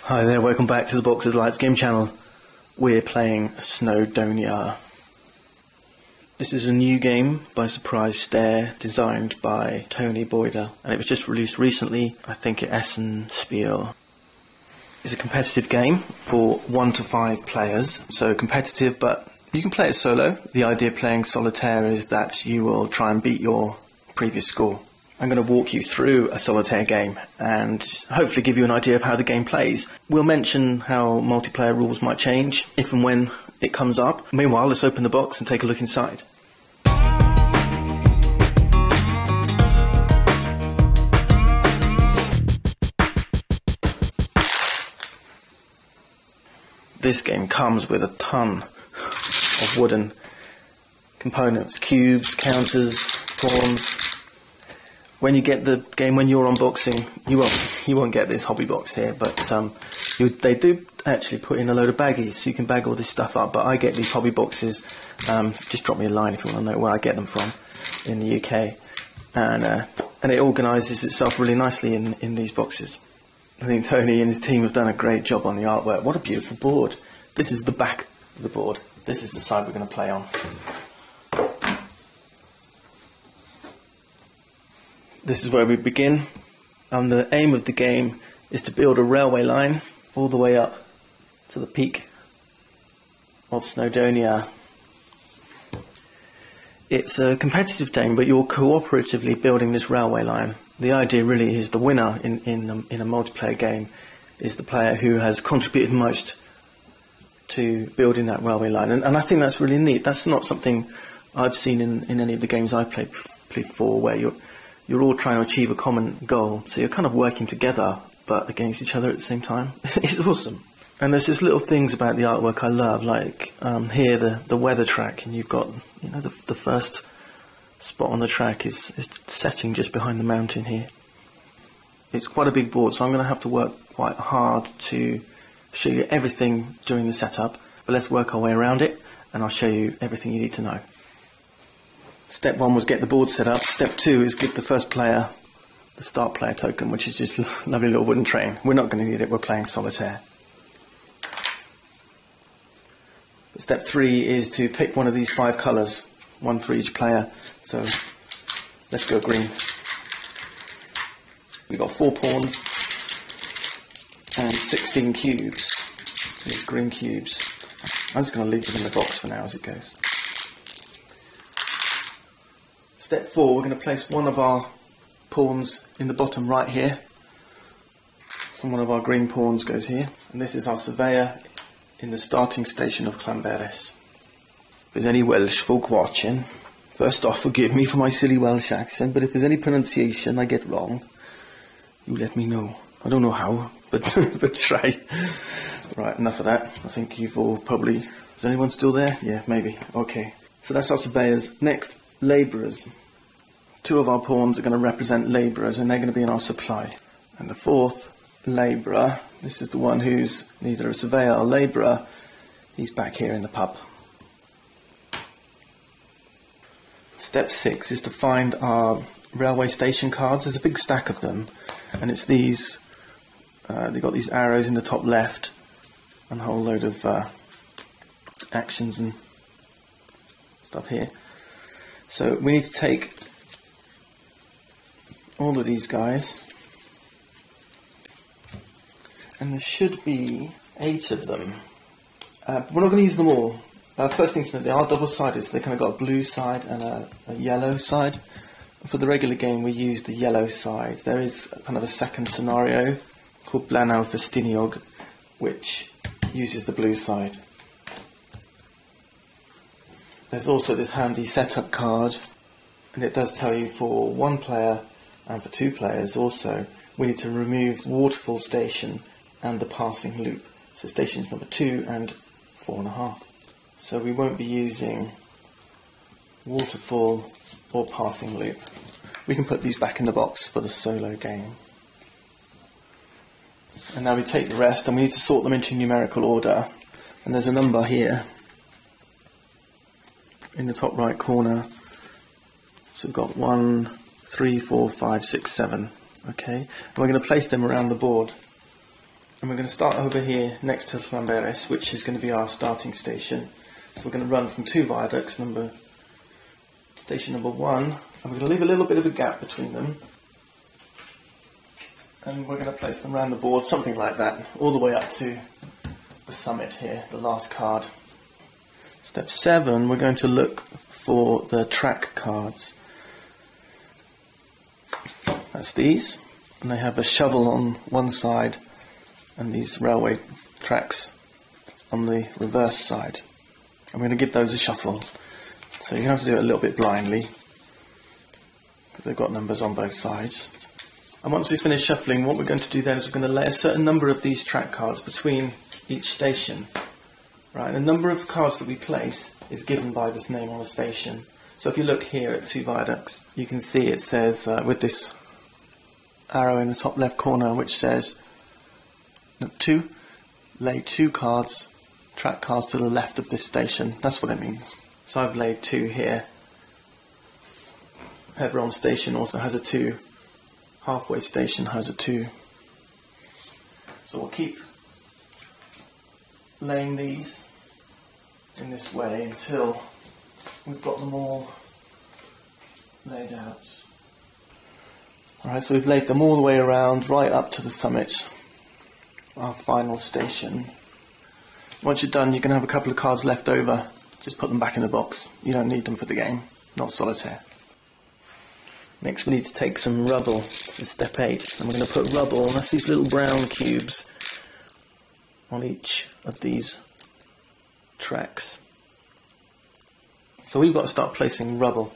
Hi there, welcome back to the Box of Delights game channel. We're playing Snowdonia. This is a new game by Surprise Stare, designed by Tony Boyder, and it was just released recently, I think at Essen Spiel. It's a competitive game for 1 to 5 players, so competitive, but you can play it solo. The idea of playing solitaire is that you will try and beat your previous score. I'm going to walk you through a solitaire game and hopefully give you an idea of how the game plays. We'll mention how multiplayer rules might change if and when it comes up. Meanwhile, let's open the box and take a look inside. This game comes with a ton of wooden components, cubes, counters, pawns. When you get the game, when you're unboxing, you won't get this hobby box here, but they do actually put in a load of baggies, so you can bag all this stuff up. But I get these hobby boxes. Just drop me a line if you want to know where I get them from in the UK, and it organises itself really nicely in these boxes. I think Tony and his team have done a great job on the artwork. What a beautiful board! This is the back of the board. This is the side we're going to play on. This is where we begin, and the aim of the game is to build a railway line all the way up to the peak of Snowdonia. It's a competitive game, but you're cooperatively building this railway line. The idea really is the winner in a multiplayer game is the player who has contributed most to building that railway line, and I think that's really neat. That's not something I've seen in any of the games I've played before, where you're all trying to achieve a common goal, so you're kind of working together but against each other at the same time. It's awesome. And there's just little things about the artwork I love, like here the weather track, and you've got, you know, the first spot on the track is setting just behind the mountain here. It's quite a big board, so I'm going to have to work quite hard to show you everything during the setup, but let's work our way around it and I'll show you everything you need to know. Step 1 was get the board set up. Step 2 is give the first player the start player token, which is just a lovely little wooden train. We're not going to need it, we're playing solitaire. Step 3 is to pick one of these 5 colours, one for each player. So let's go green. We've got 4 pawns and 16 cubes. These green cubes. I'm just going to leave them in the box for now as it goes. Step 4, we're going to place one of our pawns in the bottom right here, and one of our green pawns goes here, and this is our surveyor in the starting station of Llanberis. If there's any Welsh folk watching, first off forgive me for my silly Welsh accent, but if there's any pronunciation I get wrong, you let me know. I don't know how, but but try. Right, enough of that. I think you've all probably... Is anyone still there? Yeah, maybe. Okay. So that's our surveyors. Next, labourers. 2 of our pawns are going to represent labourers, and they're going to be in our supply. And the 4th labourer, this is the one who's neither a surveyor or labourer, he's back here in the pub. Step 6 is to find our railway station cards. There's a big stack of them, and it's these, they've got these arrows in the top left, and a whole load of actions and stuff here. So we need to take all of these guys, and there should be 8 of them. We're not going to use them all. First thing to know, they are double-sided, so they kind of got a blue side and a yellow side. For the regular game we use the yellow side. There is kind of a second scenario called Blanau Festiniog, which uses the blue side. There's also this handy setup card, and it does tell you for 1 player and for 2 players also, we need to remove the waterfall station and the passing loop. So stations number 2 and 4.5. So we won't be using waterfall or passing loop. We can put these back in the box for the solo game. And now we take the rest and we need to sort them into numerical order. And there's a number here in the top right corner. So we've got 1, 3, 4, 5, 6, 7. Okay, and we're going to place them around the board. And we're going to start over here next to Lamberes, which is going to be our starting station. So we're going to run from 2 viaducts, station number 1, and we're going to leave a little bit of a gap between them. And we're going to place them around the board, something like that, all the way up to the summit here, the last card. Step 7, we're going to look for the track cards. That's these, and they have a shovel on one side and these railway tracks on the reverse side. I'm going to give those a shuffle, so you have to do it a little bit blindly because they've got numbers on both sides. And once we finish shuffling, what we're going to do then is we're going to lay a certain number of these track cards between each station. Right, and the number of cards that we place is given by this name on the station. So if you look here at 2 viaducts, you can see it says with this arrow in the top left corner which says 2, lay 2 cards, track cards to the left of this station. That's what it means. So I've laid 2 here. Hebron station also has a 2. Halfway station has a 2. So we'll keep laying these in this way until we've got them all laid out. Alright, so we've laid them all the way around, right up to the summit, our final station. Once you're done, you can have a couple of cards left over. Just put them back in the box. You don't need them for the game, not solitaire. Next we need to take some rubble. This is step 8, and we're going to put rubble, that's these little brown cubes, on each of these tracks. So we've got to start placing rubble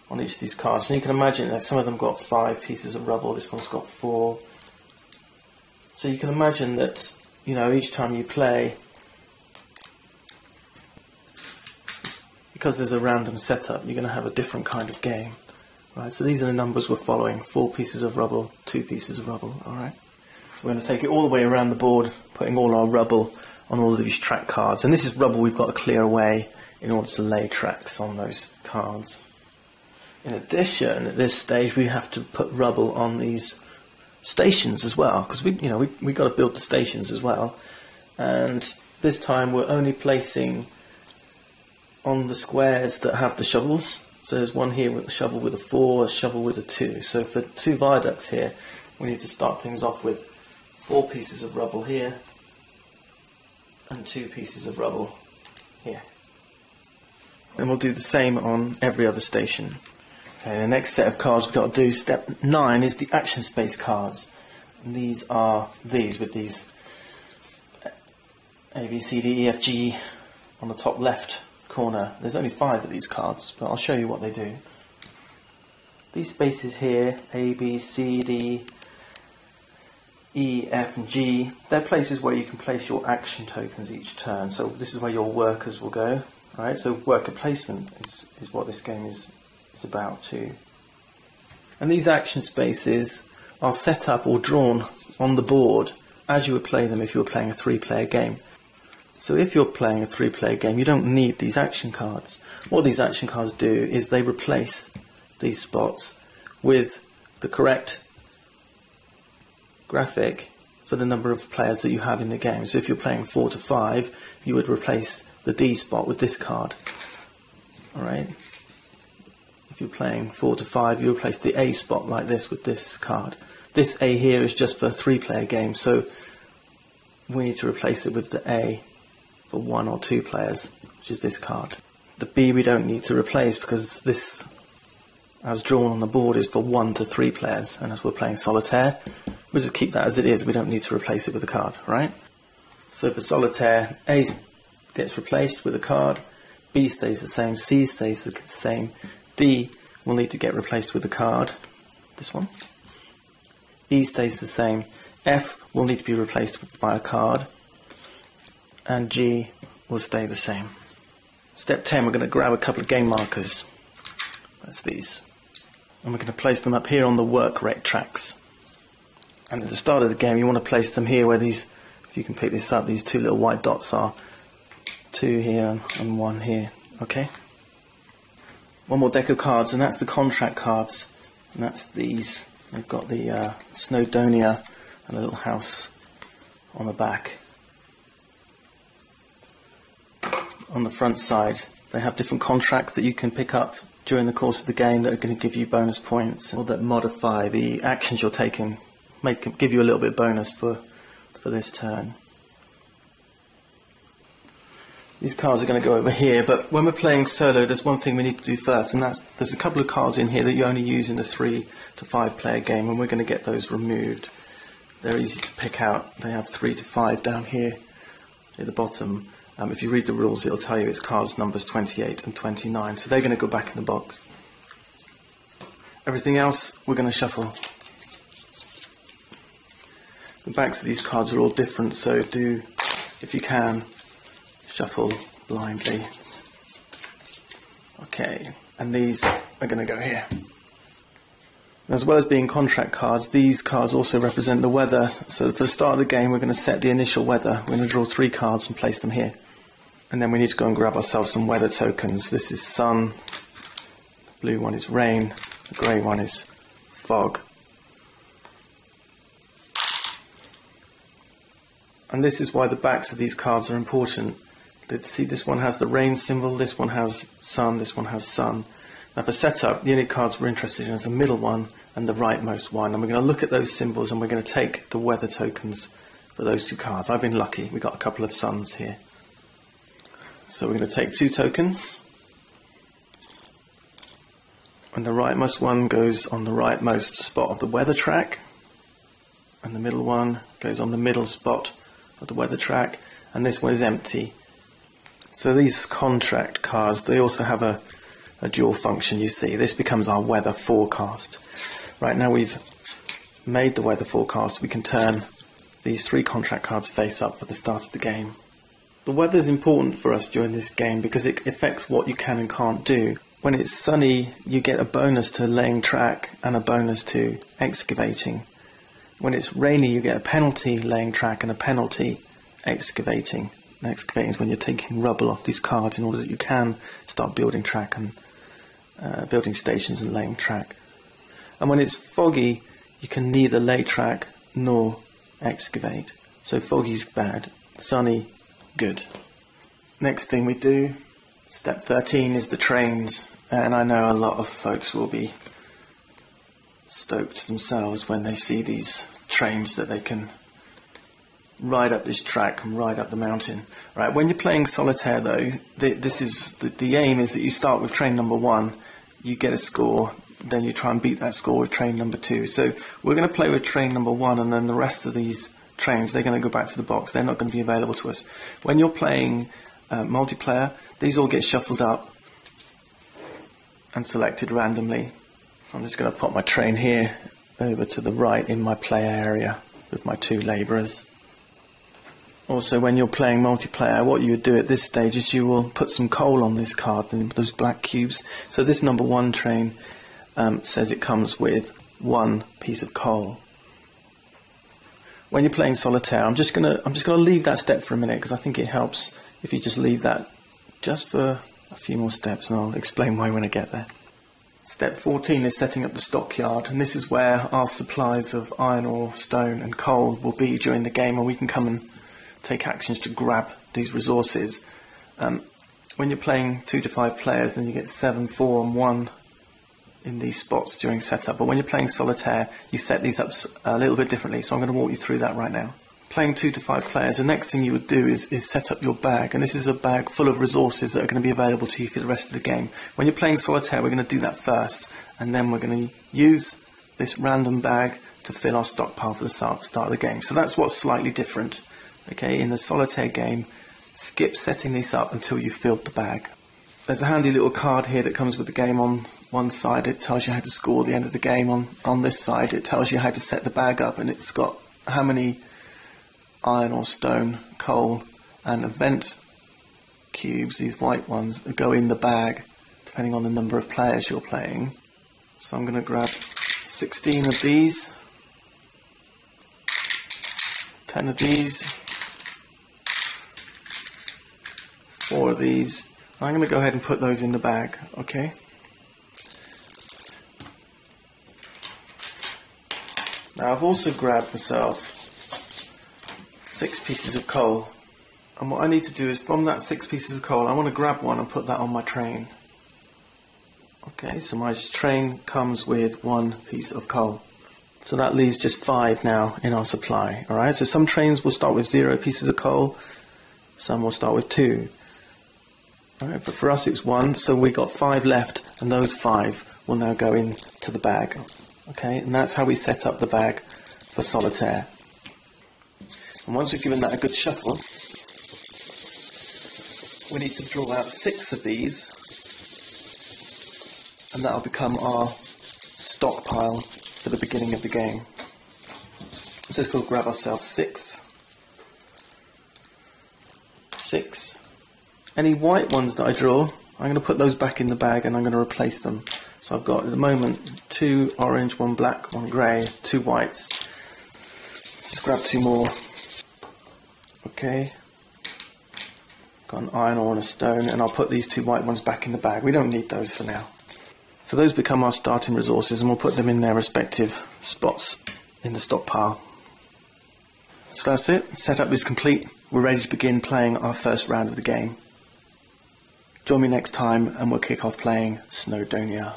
on each of these cards. And you can imagine that some of them got 5 pieces of rubble, this one's got 4. So you can imagine that, you know, each time you play, because there's a random setup, you're going to have a different kind of game. Right, so these are the numbers we're following: 4 pieces of rubble, 2 pieces of rubble. Alright, so we're going to take it all the way around the board, putting all our rubble on all of these track cards. And this is rubble we've got to clear away in order to lay tracks on those cards. In addition, at this stage we have to put rubble on these stations as well, because we've got to build the stations as well. And this time we're only placing on the squares that have the shovels. So there's one here with a shovel with a 4, a shovel with a 2. So for 2 viaducts here, we need to start things off with 4 pieces of rubble here and 2 pieces of rubble here. And we'll do the same on every other station. Okay, the next set of cards we've got to do, step 9, is the action space cards. And these are these, with these A, B, C, D, E, F, G on the top left corner. There's only 5 of these cards, but I'll show you what they do. These spaces here, A, B, C, D, E, F and G, they're places where you can place your action tokens each turn. So this is where your workers will go. Right? So worker placement is what this game is about too. And these action spaces are set up or drawn on the board as you would play them if you were playing a 3-player game. So if you're playing a 3-player game, you don't need these action cards. What these action cards do is they replace these spots with the correct graphic for the number of players that you have in the game. So if you're playing 4 to 5, you would replace the D spot with this card. Alright? If you're playing 4 to 5, you replace the A spot like this with this card. This A here is just for a 3-player game, so we need to replace it with the A for 1 or 2 players, which is this card. The B we don't need to replace because this, as drawn on the board, is for 1 to 3 players, and as we're playing solitaire, we'll just keep that as it is. We don't need to replace it with a card, right? So for solitaire, A gets replaced with a card, B stays the same, C stays the same, D will need to get replaced with a card, this one. E stays the same, F will need to be replaced by a card, and G will stay the same. Step 10, we're going to grab a couple of game markers. That's these. And we're going to place them up here on the work rate tracks. And at the start of the game, you want to place them here where these, if you can pick this up, these 2 little white dots are. 2 here and 1 here. Okay? One more deck of cards, and that's the contract cards. And that's these. They've got the Snowdonia and a little house on the back. On the front side, they have different contracts that you can pick up during the course of the game that are going to give you bonus points, or that modify the actions you're taking, give you a little bit bonus for this turn. These cards are going to go over here, but when we're playing solo, there's one thing we need to do first, and there's a couple of cards in here that you only use in the 3 to 5 player game, and we're going to get those removed. They're easy to pick out. They have 3 to 5 down here at the bottom. If you read the rules, it'll tell you it's cards numbers 28 and 29, so they're going to go back in the box. Everything else we're going to shuffle. The backs of these cards are all different, so do, if you can, shuffle blindly. Okay, and these are going to go here. As well as being contract cards, these cards also represent the weather. So for the start of the game, we're going to set the initial weather. We're going to draw 3 cards and place them here. And then we need to go and grab ourselves some weather tokens. This is sun, the blue one is rain, the grey one is fog. And this is why the backs of these cards are important. See, this one has the rain symbol, this one has sun, this one has sun. Now for setup, the only cards we're interested in is the middle one and the rightmost one. And we're going to look at those symbols and we're going to take the weather tokens for those 2 cards. I've been lucky, we got a couple of suns here. So we're going to take 2 tokens. And the rightmost one goes on the rightmost spot of the weather track. And the middle one goes on the middle spot of the weather track. And this one is empty. So these contract cards, they also have a dual function, you see. This becomes our weather forecast. Right now we've made the weather forecast, we can turn these 3 contract cards face up for the start of the game. The weather is important for us during this game because it affects what you can and can't do. When it's sunny, you get a bonus to laying track and a bonus to excavating. When it's rainy, you get a penalty laying track and a penalty excavating. And excavating is when you're taking rubble off these cards in order that you can start building track and building stations and laying track. And when it's foggy, you can neither lay track nor excavate. So foggy's bad, sunny, good. Next thing we do, step 13, is the trains. And I know a lot of folks will be stoked themselves when they see these trains that they can ride up this track and ride up the mountain. Right, when you're playing solitaire though, the aim is that you start with train number 1, you get a score, then you try and beat that score with train number 2. So we're going to play with train number 1, and then the rest of these trains, they're going to go back to the box. They're not going to be available to us. When you're playing multiplayer, these all get shuffled up and selected randomly. So I'm just going to pop my train here over to the right in my play area with my 2 labourers. Also, when you're playing multiplayer, what you would do at this stage is you will put some coal on this card, those black cubes. So this number 1 train says it comes with 1 piece of coal. When you're playing solitaire, I'm just gonna leave that step for a minute because I think it helps if you just leave that just for a few more steps, and I'll explain why when I get there. Step 14 is setting up the stockyard, and this is where our supplies of iron ore, stone and coal will be during the game, and we can come and take actions to grab these resources. When you're playing 2 to 5 players, then you get 7, 4 and 1 in these spots during setup. But when you're playing solitaire, you set these up a little bit differently, so I'm going to walk you through that right now. Playing 2 to 5 players, the next thing you would do is set up your bag, and this is a bag full of resources that are going to be available to you for the rest of the game. When you're playing solitaire, we're going to do that first, and then we're going to use this random bag to fill our stockpile for the start of the game. So that's what's slightly different. Okay, in the solitaire game, skip setting these up until you've filled the bag. There's a handy little card here that comes with the game. On one side it tells you how to score the end of the game. On this side it tells you how to set the bag up, and it's got how many iron or stone, coal and event cubes, these white ones, that go in the bag depending on the number of players you're playing. So I'm going to grab 16 of these, 10 of these, 4 of these. I'm going to go ahead and put those in the bag, okay? Now I've also grabbed myself 6 pieces of coal. And what I need to do is, from that 6 pieces of coal, I want to grab one and put that on my train. Okay, so my train comes with 1 piece of coal. So that leaves just 5 now in our supply. Alright, so some trains will start with 0 pieces of coal, some will start with 2. Alright, but for us it's 1, so we got 5 left, and those 5 will now go into the bag. Okay, and that's how we set up the bag for solitaire. And once we've given that a good shuffle, we need to draw out 6 of these, and that'll become our stockpile for the beginning of the game. So let's go grab ourselves 6. Any white ones that I draw, I'm going to put those back in the bag and I'm going to replace them. So I've got at the moment 2 orange, 1 black, 1 grey, 2 whites. Let's grab 2 more. Okay. Got an iron ore and a stone, and I'll put these 2 white ones back in the bag. We don't need those for now. So those become our starting resources, and we'll put them in their respective spots in the stockpile. So that's it. Setup is complete. We're ready to begin playing our first round of the game. Join me next time and we'll kick off playing Snowdonia.